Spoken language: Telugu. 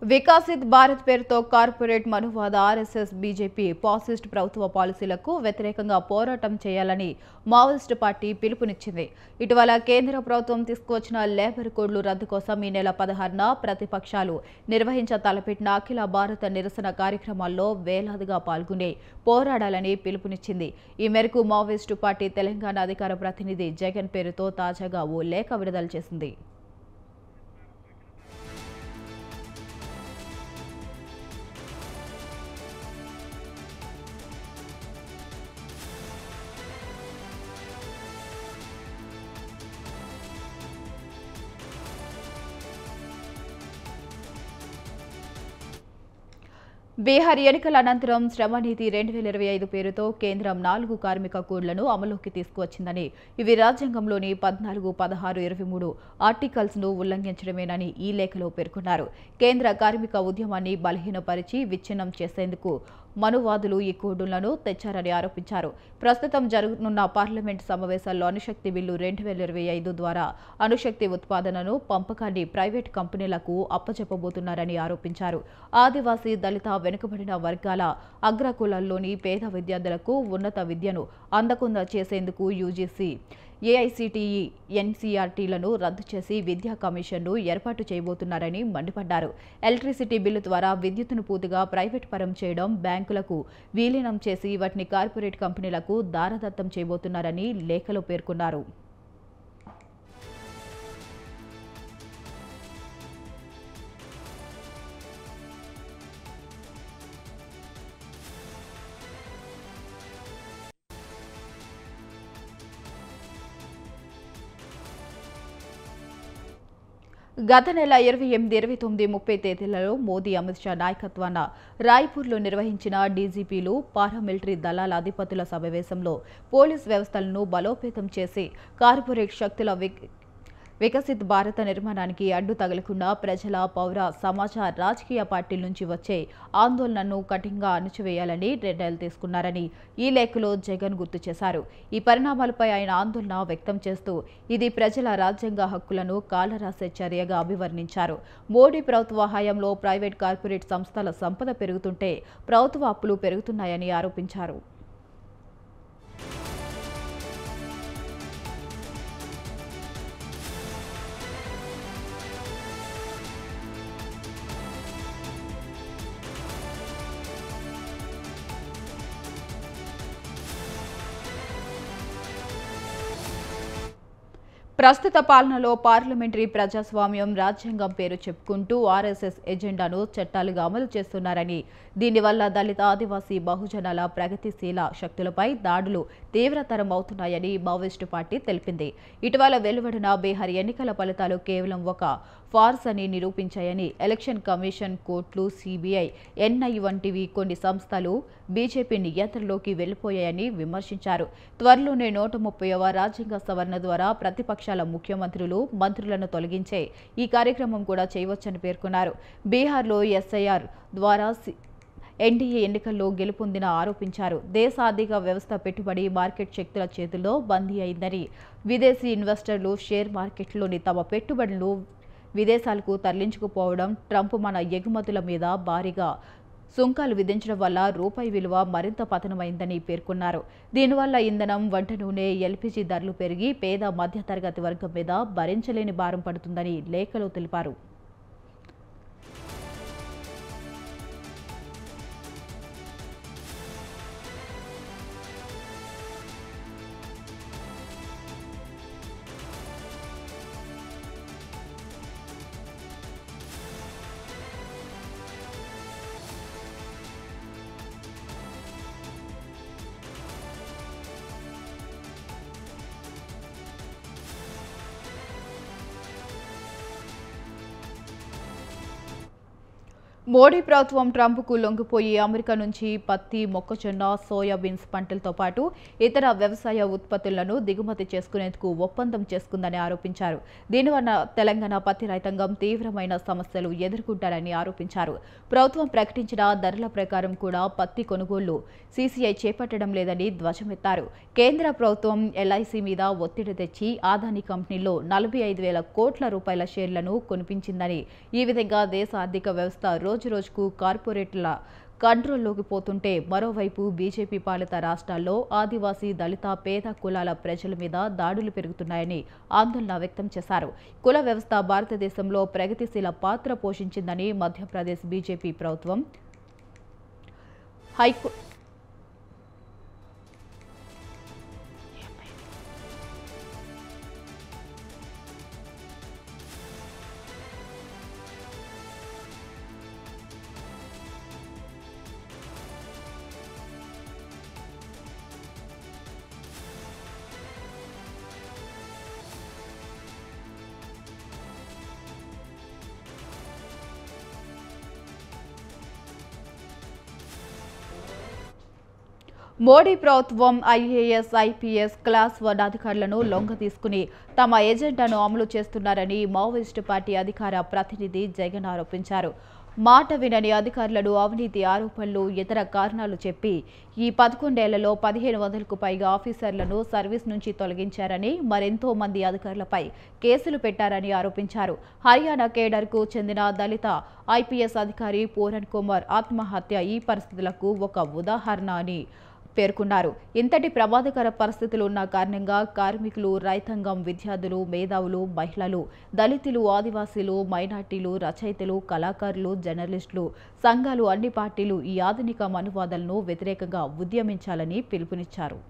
వికసిత్ భారత్ పేరుతో కార్పొరేట్ మనువాద ఆర్ఎస్ఎస్ బీజేపీ ఫాసిస్ట్ ప్రభుత్వ పాలసీలకు వ్యతిరేకంగా పోరాటం చేయాలని మావోయిస్టు పార్టీ పిలుపునిచ్చింది. ఇటీవల కేంద్ర ప్రభుత్వం తీసుకువచ్చిన లేబర్ కోడ్లు రద్దు కోసం ఈ నెల 16న ప్రతిపక్షాలు తలపెట్టిన అఖిల భారత నిరసన కార్యక్రమాల్లో వేలాదిగా పాల్గొని పోరాడాలని పిలుపునిచ్చింది. ఈ మేరకు మావోయిస్టు పార్టీ తెలంగాణ అధికార ప్రతినిధి జగన్ పేరుతో తాజాగా ఓ లేఖ విడుదల చేసింది. బీహార్ ఎన్నికల అనంతరం శ్రమనీతి 2025 పేరుతో కేంద్రం 4 కార్మిక కోడ్లను అమలులోకి తీసుకువచ్చిందని, ఇవి రాజ్యాంగంలోని 14, 16, 23 ఆర్టికల్స్ను ఉల్లంఘించడమేనని ఈ లేఖలో పేర్కొన్నారు. కేంద్ర కార్మిక ఉద్యమాన్ని బలహీనపరిచి విచ్ఛిన్నం చేసేందుకు మనువాదులు ఈ కోడ్లను తెచ్చారని ఆరోపించారు. ప్రస్తుతం జరగనున్న పార్లమెంట్ సమావేశాల్లో అణుశక్తి బిల్లు 2025 ద్వారా అణుశక్తి ఉత్పాదనను, పంపకాన్ని ప్రైవేట్ కంపెనీలకు అప్పచెప్పబోతున్నారని ఆరోపించారు. ఆదివాసీ, దళిత, వెనుకబడిన వర్గాల అగ్రకులాల్లోని పేద విద్యార్థులకు ఉన్నత విద్యను అందకుండా చేసేందుకు యూజీసీ, ఏఐసీటీఈ, ఎన్సీఆర్టీలను రద్దు చేసి విద్యా కమిషన్ను ఏర్పాటు చేయబోతున్నారని మండిపడ్డారు. ఎలక్ట్రిసిటీ బిల్లు ద్వారా విద్యుత్తును పూర్తిగా ప్రైవేట్ పరం చేయడం, బ్యాంకులకు విలీనం చేసి వాటిని కార్పొరేట్ కంపెనీలకు దారదత్తం చేయబోతున్నారని లేఖలో పేర్కొన్నారు. గత నెల 28, 29, 30 తేదీలలో మోదీ, అమిత్ షా నాయకత్వాన రాయ్పూర్లో నిర్వహించిన డీజీపీలు, పారామిలిటరీ దళాల అధిపతుల సమావేశంలో పోలీస్ వ్యవస్థలను బలోపేతం చేసి కార్పొరేట్ శక్తుల వికసిత్ భారత నిర్మాణానికి అడ్డు తగలకుండా ప్రజల, పౌర, సమాజ, రాజకీయ పార్టీల నుంచి వచ్చే ఆందోళనను కఠినంగా అణచివేయాలని నిర్ణయాలు తీసుకున్నారని ఈ లేఖలో జగన్ గుర్తు చేశారు. ఈ పరిణామాలపై ఆయన ఆందోళన వ్యక్తం చేస్తూ ఇది ప్రజల రాజ్యాంగ హక్కులను కాలరాసే చర్యగా అభివర్ణించారు. మోడీ ప్రభుత్వ హయాంలో ప్రైవేట్, కార్పొరేట్ సంస్థల సంపద పెరుగుతుంటే ప్రభుత్వ అప్పులు పెరుగుతున్నాయని ఆరోపించారు. ప్రస్తుత పాలనలో పార్లమెంటరీ ప్రజాస్వామ్యం, రాజ్యాంగం పేరు చెప్పుకుంటూ ఆర్ఎస్ఎస్ ఎజెండాను చట్టాలుగా అమలు చేస్తున్నారని, దీనివల్ల దళిత, ఆదివాసీ, బహుజనాల ప్రగతిశీల శక్తులపై దాడులు తీవ్రతరం అవుతున్నాయని మావోయిస్టు పార్టీ తెలిపింది. ఇటీవల వెలువడిన బీహార్ ఎన్నికల ఫలితాలు కేవలం ఒక ఫార్స్ అని నిరూపించాయని, ఎలక్షన్ కమిషన్, కోర్టులు, సీబీఐ, ఎన్ఐ వంటివి కొన్ని సంస్థలు బీజేపీ నియంత్రణలోకి వెళ్లిపోయాయని విమర్శించారు. త్వరలోనే 130వ రాజ్యాంగ సవరణ ద్వారా ప్రతిపక్షాల ముఖ్యమంత్రులు, మంత్రులను తొలగించే ఈ కార్యక్రమం కూడా చేయవచ్చని పేర్కొన్నారు. బీహార్లో ఎస్ఐఆర్ ద్వారా ఎన్డీఏ ఎన్నికల్లో గెలుపొందిన ఆరోపించారు. దేశ ఆర్థిక వ్యవస్థ పెట్టుబడి మార్కెట్ శక్తుల చేతుల్లో బందీ అయిందని, విదేశీ ఇన్వెస్టర్లు షేర్ మార్కెట్లోని తమ పెట్టుబడులను విదేశాలకు తరలించుకుపోవడం, ట్రంప్ మన ఎగుమతుల మీద భారీగా సుంకాలు విధించడం వల్ల రూపాయి విలువ మరింత పతనమైందని పేర్కొన్నారు. దీనివల్ల ఇంధనం, వంట నూనె, ఎల్పీజీ ధరలు పెరిగి పేద, మధ్యతరగతి వర్గం మీద భరించలేని భారం పడుతుందని లేఖలో తెలిపారు. మోడీ ప్రభుత్వం ట్రంప్కు లొంగిపోయి అమెరికా నుంచి పత్తి, మొక్కజొన్న, సోయాబీన్స్ పంటలతో పాటు ఇతర వ్యవసాయ ఉత్పత్తులను దిగుమతి చేసుకునేందుకు ఒప్పందం చేసుకుందని ఆరోపించారు. దీనివల్ల తెలంగాణ పత్తి రైతాంగం తీవ్రమైన సమస్యలు ఎదుర్కొంటారని ఆరోపించారు. ప్రభుత్వం ప్రకటించిన ధరల ప్రకారం కూడా పత్తి కొనుగోళ్లు సీసీఐ చేపట్టడం లేదని ధ్వజమెత్తారు. కేంద్ర ప్రభుత్వం ఎల్ఐసి మీద ఒత్తిడి తెచ్చి అదానీ కంపెనీలో 45,000 కోట్ల రూపాయల షేర్లను కొనిపించిందని, ఈ విధంగా దేశ ఆర్థిక వ్యవస్థ రోజురోజుకు కార్పొరేట్ల కంట్రోల్లోకి పోతుంటే, మరోవైపు బీజేపీ పాలిత రాష్ట్రాల్లో ఆదివాసీ, దళిత, పేద కులాల ప్రజల మీద దాడులు పెరుగుతున్నాయని ఆందోళన వ్యక్తం చేశారు. కుల వ్యవస్థ భారతదేశంలో ప్రగతిశీల పాత్ర పోషించిందని మధ్యప్రదేశ్ బీజేపీ ప్రభుత్వం హైకోర్టు మోడీ ప్రభుత్వం ఐఏఎస్, ఐపీఎస్ క్లాస్ 1 అధికారులను లొంగదీసుకుని తమ ఎజెండాను అమలు చేస్తున్నారని మావోయిస్టు పార్టీ అధికార ప్రతినిధి జగన్ ఆరోపించారు. మాట వినని అధికారులను అవినీతి ఆరోపణలు, ఇతర కారణాలు చెప్పి ఈ 11 ఏళ్లలో 1,500కు పైగా ఆఫీసర్లను సర్వీస్ నుంచి తొలగించారని, మరెంతో మంది అధికారులపై కేసులు పెట్టారని ఆరోపించారు. హర్యానా కేడర్కు చెందిన దళిత ఐపీఎస్ అధికారి పూరన్ కుమార్ ఆత్మహత్య ఈ పరిస్థితులకు ఒక ఉదాహరణ అని పేర్కొన్నారు. ఇంతటి ప్రమాదకర పరిస్థితులు ఉన్న కారణంగా కార్మికులు, రైతాంగం, విద్యార్థులు, మేధావులు, మహిళలు, దళితులు, ఆదివాసీలు, మైనార్టీలు, రచయితలు, కళాకారులు, జర్నలిస్టులు, సంఘాలు, అన్ని పార్టీలు ఈ ఆధునిక మనువాదాలను వ్యతిరేకంగా ఉద్యమించాలని పిలుపునిచ్చారు.